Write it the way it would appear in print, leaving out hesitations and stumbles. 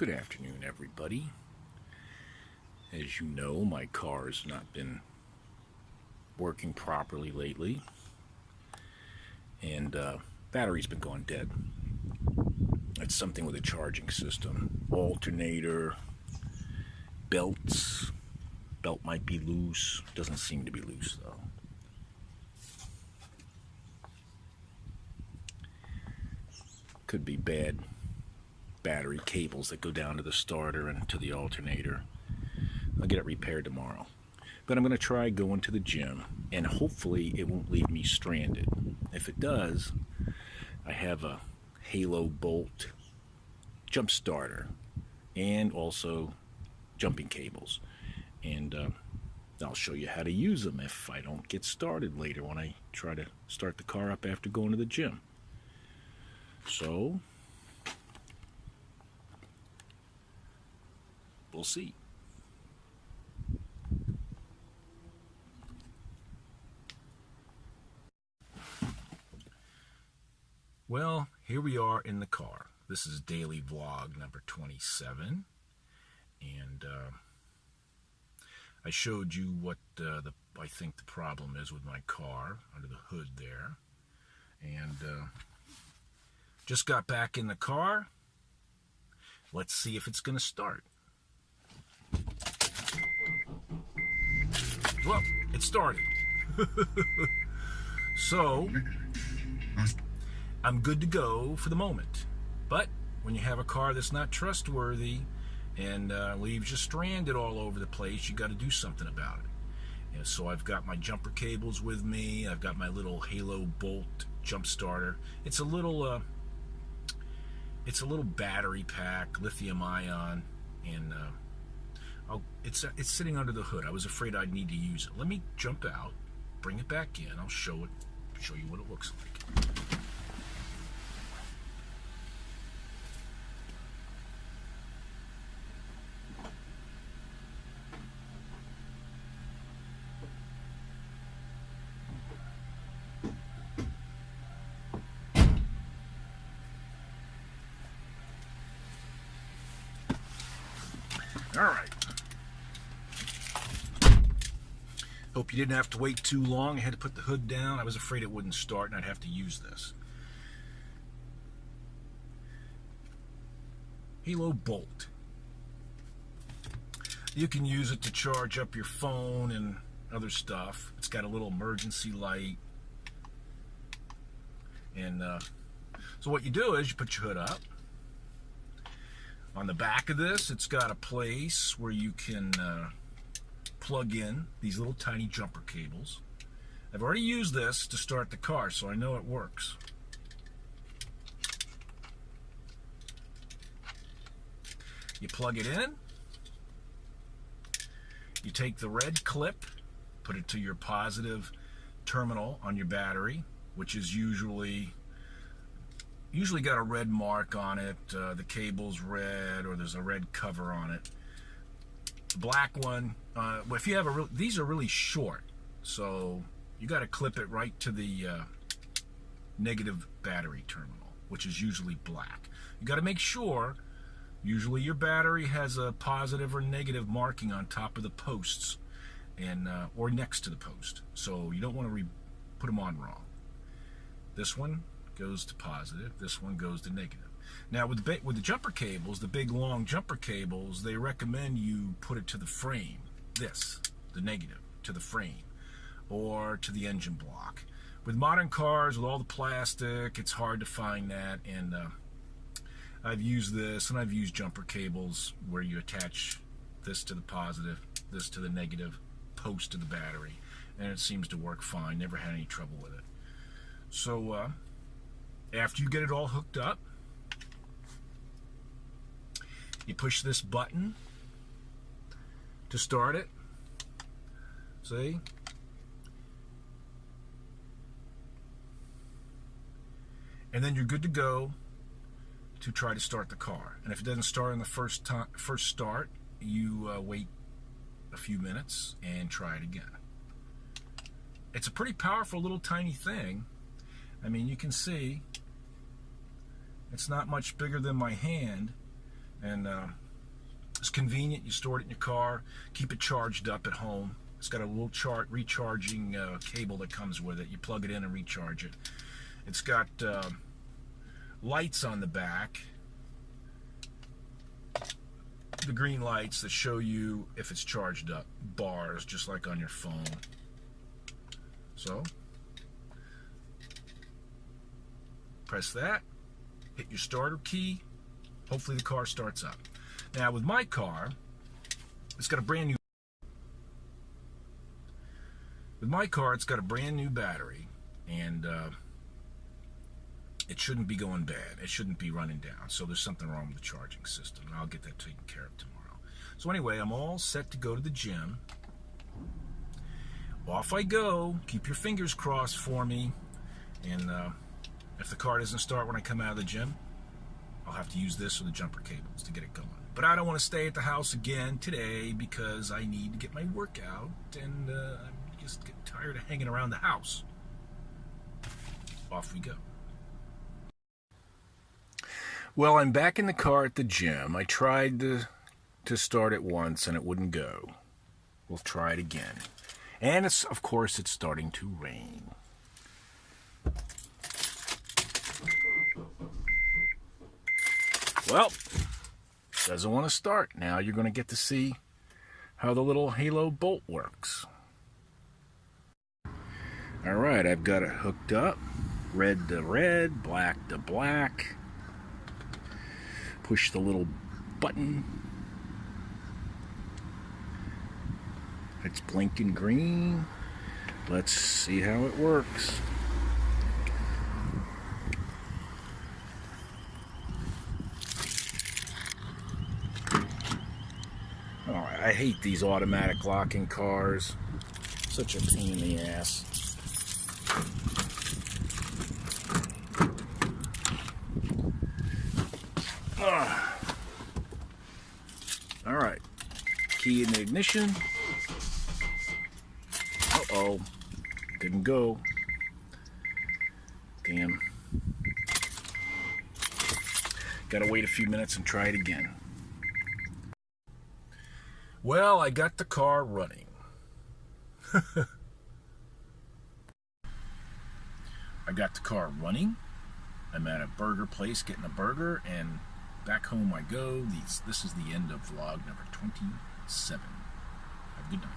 Good afternoon, everybody. As you know, my car has not been working properly lately, and battery's been going dead. It's something with a charging system. Alternator, belts. Belt might be loose. Doesn't seem to be loose, though. Could be bad battery cables that go down to the starter and to the alternator. I'll get it repaired tomorrow. But I'm going to try going to the gym, and hopefully it won't leave me stranded. If it does, I have a Halo Bolt jump starter and also jumping cables. And I'll show you how to use them if I don't get started later when I try to start the car up after going to the gym. So, we'll see. Well, here we are in the car. This is daily vlog number 27, and I showed you what I think the problem is with my car under the hood there, and just got back in the car. Let's see if it's going to start. Well, it started. So, I'm good to go for the moment. But when you have a car that's not trustworthy and leaves you stranded all over the place, you got to do something about it. And so I've got my jumper cables with me. I've got my little Halo Bolt jump starter. It's a little battery pack, lithium ion, and it's sitting under the hood. I was afraid I'd need to use it. Let me jump out, bring it back in. I'll show you what it looks like. All right. Hope you didn't have to wait too long. I had to put the hood down. I was afraid it wouldn't start and I'd have to use this. Halo Bolt. You can use it to charge up your phone and other stuff. It's got a little emergency light. And so what you do is you put your hood up. On the back of this, it's got a place where you can plug in these little tiny jumper cables. I've already used this to start the car, so I know it works. You plug it in. You take the red clip, put it to your positive terminal on your battery, which is usually got a red mark on it. The cable's red, or there's a red cover on it. The black one, if you have these are really short, so you got to clip it right to the negative battery terminal, which is usually black. You got to make sure, usually your battery has a positive or negative marking on top of the posts, and or next to the post, so you don't want to put them on wrong. This one goes to positive, this one goes to negative. Now with the jumper cables, the big long jumper cables, they recommend you put it to the frame, the negative, to the frame, or to the engine block. With modern cars, with all the plastic, it's hard to find that, and I've used this, and I've used jumper cables where you attach this to the positive, this to the negative post to the battery, and it seems to work fine. Never had any trouble with it. So after you get it all hooked up, you push this button to start it. See? And then you're good to go to try to start the car. And if it doesn't start on the first start, you wait a few minutes and try it again. It's a pretty powerful little tiny thing. I mean, you can see it's not much bigger than my hand, And it's convenient. You store it in your car, keep it charged up at home. It's got a little recharging cable that comes with it. You plug it in and recharge it. It's got lights on the back, the green lights that show you if it's charged up, bars just like on your phone. So press that, hit your starter key, hopefully the car starts up. Now with my car, it's got a brand new battery, and it shouldn't be going bad. It shouldn't be running down. So there's something wrong with the charging system, and I'll get that taken care of tomorrow. So anyway, I'm all set to go to the gym. Off I go. Keep your fingers crossed for me. And if the car doesn't start when I come out of the gym, I'll have to use this or the jumper cables to get it going. But I don't want to stay at the house again today because I need to get my workout, and I'm just getting tired of hanging around the house. Off we go. Well, I'm back in the car at the gym. I tried to start it once and it wouldn't go. We'll try it again. And of course it's starting to rain. Well, doesn't want to start. Now you're going to get to see how the little halo bolt works. Alright, I've got it hooked up. Red to red, black to black. Push the little button. It's blinking green. Let's see how it works. Alright, I hate these automatic locking cars. Such a pain in the ass. Alright, key in the ignition. Uh-oh, didn't go. Damn. Gotta wait a few minutes and try it again. Well, I got the car running. I got the car running. I'm at a burger place getting a burger, and back home I go. This is the end of vlog number 27. Have a good night.